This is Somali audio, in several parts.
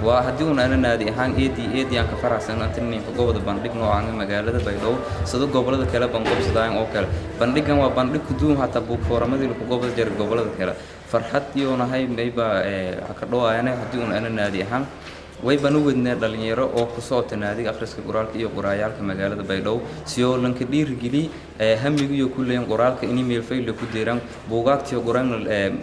وهديون أنا نادي هان إيدي أنك فرح سنة تنين فقوة بندق نوع عن مجال هذا بيدو صدق قبل هذا كلا بنقول صدايم أو كلا بندق هو بندق كدوم حتى بوك فورا ما ذي قبل جر قبل هذا كلا فرحت يونا هاي ميبا عكروا أنا هديون أنا نادي هان ويبنو إن دلنيرة أو قصات نادي أخرس كقرالك إيو قرايال كمجال بيدو سيول لنك دير جلي هم يجوا كل يوم قرالك إني ميلفيل لكوديران بوجاك تيو قران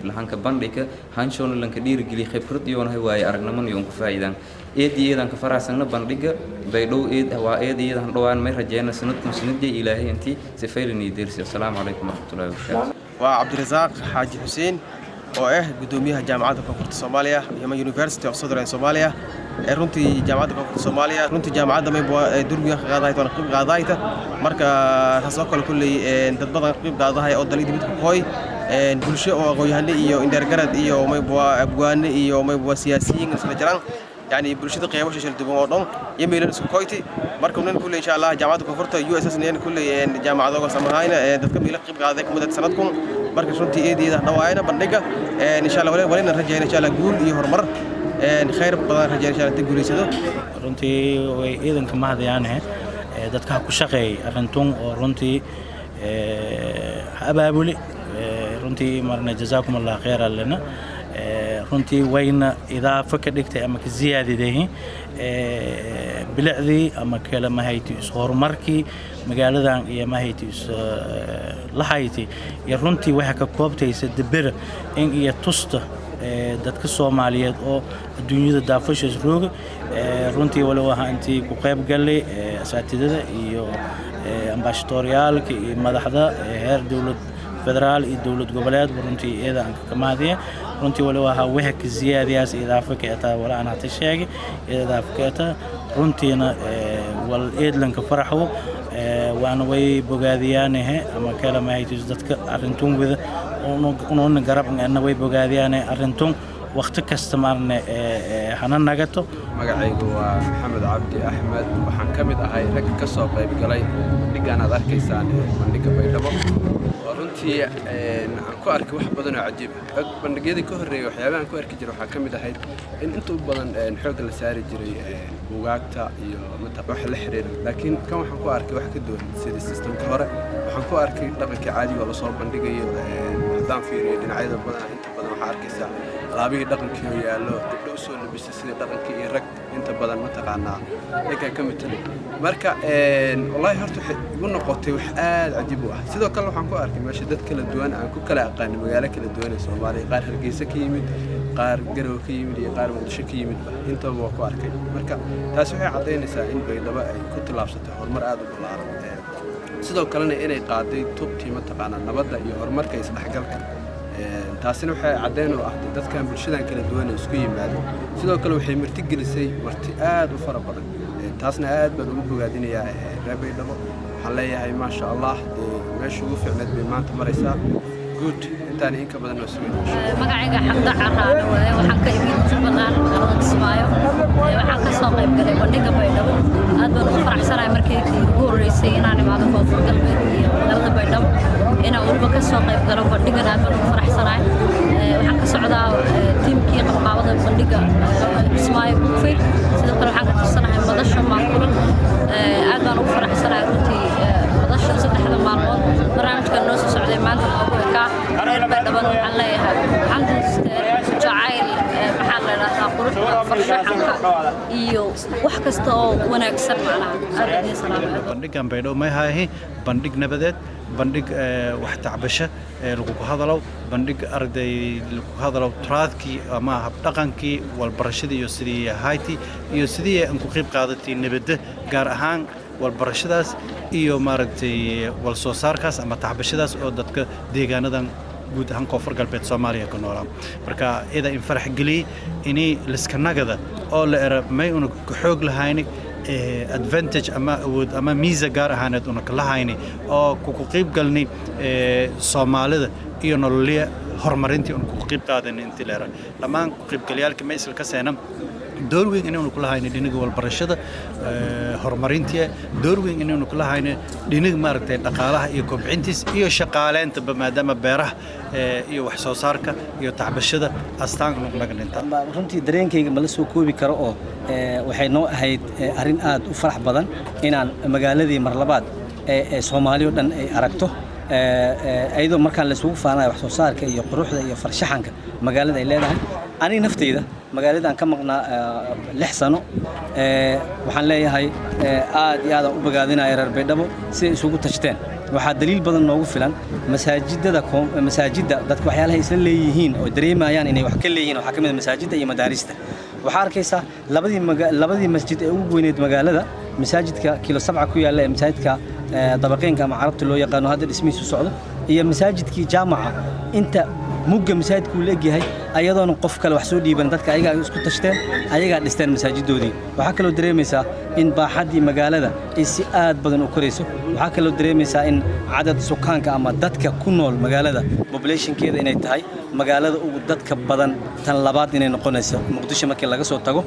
لهانك بندك هانشون لنك دير جلي خبرت يوم هواي أرنمن يوم كفايدا إيدي إذا كفر سنة بندك بيدو إيد هو إيدي إذا هنروان ما رجعنا سنتكم سندي إلهي أنتي سفيرني ديرسي السلام عليكم ورحمة الله وبركاته. وعبد الرزاق حاج حسين قدوميها جامعة كونفورت الصومالية يما يونيفرسيتي اوف سودرن صوماليا runtii jaamacadda koonfurta Soomaaliya runtii jaamacadda may durbiga qaadayto qeyb qaadayta marka taasoo kale kulli dad badan qeyb qaadahay oo dalida mid ku qoy bulsho oo aqoon-yahano iyo indhergarad iyo may abwaane iyo may siyaasiyiin isla jiraan yani bulshada qeybo shashal duban oo dhan yemeelan isku qoyti marka unan kulli insha Allah jaamacadda koonfurta USS neen kulli jaamacadda oo samahayna dadka meel qeyb qaaday kumada sanadkun marka runtii eedeeda dhawaayna bandhiga insha Allah walaal rajayna insha Allah guul iyo horumar خير بدن رجال شان تقولي سدو runtii way ciidanka mahadayaan dadka ku shaqeeyay arintan oo runtii abaabuli runtii marna jazaakum allah khayran lana runtii wayna idaafa ka dhigtay ama ka ziyaadiday bilicdii ama kala mahayti horumarkii magaaladan iyo mahayti lahayti iyo runtii waxa ka koobtaysa dibir in iyo tusta dadka Soomaaliyeed oo adduunyada daafashaas rooga runtii wala waxa intii ku qayb galay asaatidada iyo ambassadoriyaalka iyo madaxda heer dawlad federaal iyo dawlad goboleed runtii eedan ka maadiyay runtii wala waxa waxa ka ziyaadiyaas idaafa ka taa wala aan hata sheegay idaafa ka taa runtiina wal eedlanka faraxo waana way bogaadiyaan ama kala maaytis dadka arintun wada oo garab ana way bogaadiyaan arintun waqti kasta marna hana nagato magacaygu waa Maxamed Cabdi Ahmed waxaan kamid ahay rag ka soo qayb galay dhigaan aad arkaysaan bandhiga Baydhabo runtii aan ku arkay wax badan oo cajiib ah bandhigyadii ka horeeyay waxyaabahan ku arki jiray waxa kamid ahayd in inta badan xoog la saari jiray buugaagta iyo wax la xiriir laakiin kan waxaan ku arkay wax ka duwan sida systemka hore waxaan ku arkay dhaqanka caadiga oo la soo bandhigayo hadaan fiiriyo dhinacyada badan inta badan waxa arkaysaa alaabihii dhaqankii oo yaalo dibdho u soo labisay sida dhaqankii iyo rag inta badan ma taqaanaa iyaga ka mid tahay marka wallahi horta ugu noqotay wax aad cajiib u ah sidoo kale waxaan ku arkay meesha dad kala duwan aan ku kala aqaan magaalo kala duwan ee Soomaaliya qaar Hargeysa ka yimid qaar Garowe ka yimid iyo qaar Muqdisho ka yimid inta waa ku arkay marka taas waxay cadeynaysaa in Baydhabo ay ku tilaabsatay horumar aad u ballaaran sidoo kalena inay qaaday tubtii ma taqaanaa nabadda iyo horumarka isdhexgalka taasina waxay cadeyn u ah dadkan bulshadan kala duwan ee isku yimaado sidoo kale waxay marti gelisay marti aad u fara badan taasna aad baan ugu bogaadinayaa reer Baydhabo waxaan leeyahay ma sha Allah meesha ugu fiicneed bay maanta maraysaa good intaan in ka badan oo sugan magacayga Xamda Carraan waxaan ka imid Jubbaland magaalada Kismaayo waxaan ka soo qayb galay bandhiga Baydhabo aad baan ugu faraxsanahay markii ugu horeysay inaan imaado koonfur galbeed iyo magaalada Baydhabo inaan walba ka soo qayb galo bandhigan aad baan ugu faraxsanahay waxaan ka socdaa tiimkii qabanqaabada bandhiga Kismaayo Buufeed sidoo kale waxaan ka tirsanahay madasha maamulka aad baan ugu faraxsanahay runtii madasha saddexda maalmood barnaamijka noo soo socday maanta ugu ekaa reer Baydhabo waxaan leeyahay jacayl maxaa la yiraahdaa quruxda farshaxanka iyo wax kasta oo wanaagsan macnaha bandhigan Baydhabo ma yahay bandhig nabadeed bandhig wax tacbasho lagu hadalo bandhig arday lagu hadalo taraadkii ama hab dhaqankii wal barashadii iyo sidii hayti iyo sidii aan ku qayb qaadatay nabadda gaar ahaan wal barashadaas iyo maaragtay wal soo saarkaas ama tacbashadaas oo dadka deegaanadan guud ahaan koonfur galbeed Soomaaliya ka noolaa marka ida in farax gali inay liska nagada oo la era may unu xoog lahayn advantage ama awood ama miisa gaar ahaaneed unu kala hayni oo ku qayb galnay Soomaalida iyo nololiya horumarintii unu ku qayb qaadanay intii leeyahay lamaan ku qayb galiyalka ma isla ka seenam door weyn inaynu kula hayno dhinaga walbarashada horumarinta door weyn inaynu kula hayno dhinaga maaragtay dhaqaalaha iyo kobcintiis iyo shaqaaleynta maadaama beeraha iyo wax soo saarka iyo tacbashada astaan naga dhinta runtii dareenkayga ma la soo koobi karo oo waxay noo ahayd arrin aad u farax badan inaan magaaladii mar labaad ee Soomaaliya dhan ay aragto ayadoo markaan la isugu faanayo wax soo saarka iyo quruxda iyo farshaxanka magaalada ay leedahay ani naftayda magaaladan ka maqnaa 6 sano waxaan leeyahay aad iyo aad u bogaadinayo reer Baydhabo si ay isugu tashteen waxaa daliil badan noogu filan masaajidda dadku waxyaalaha isla leeyihiin oo dareemayaan inay wax ka leeyihiin waxa kamid ah masaajidda iyo madaarista waxa arkaysa labadii masjid ee ugu weyneed magaalada masaajidka kilo 7 ku yaala ee masaajidka dabaqeenka ama carabta loo yaqaan hadda dhismihiisu socdo iyo masaajidkii jaamaca inta mugga masaajidku leeyahay ayadoon qof kale wax soo dhiiban dadka ayaga isku tashteen ayaga dhisteen masaajidoodii waxa kale oo dareemaysaa in baaxadii magaalada ay si aad badan u korayso waxa kale oo dareemaysaa in cadad sukaanka ama dadka ku nool magaalada populationkeeda inay tahay magaalada ugu dadka badan tan labaad inay noqonayso Muqdisho markii laga soo tago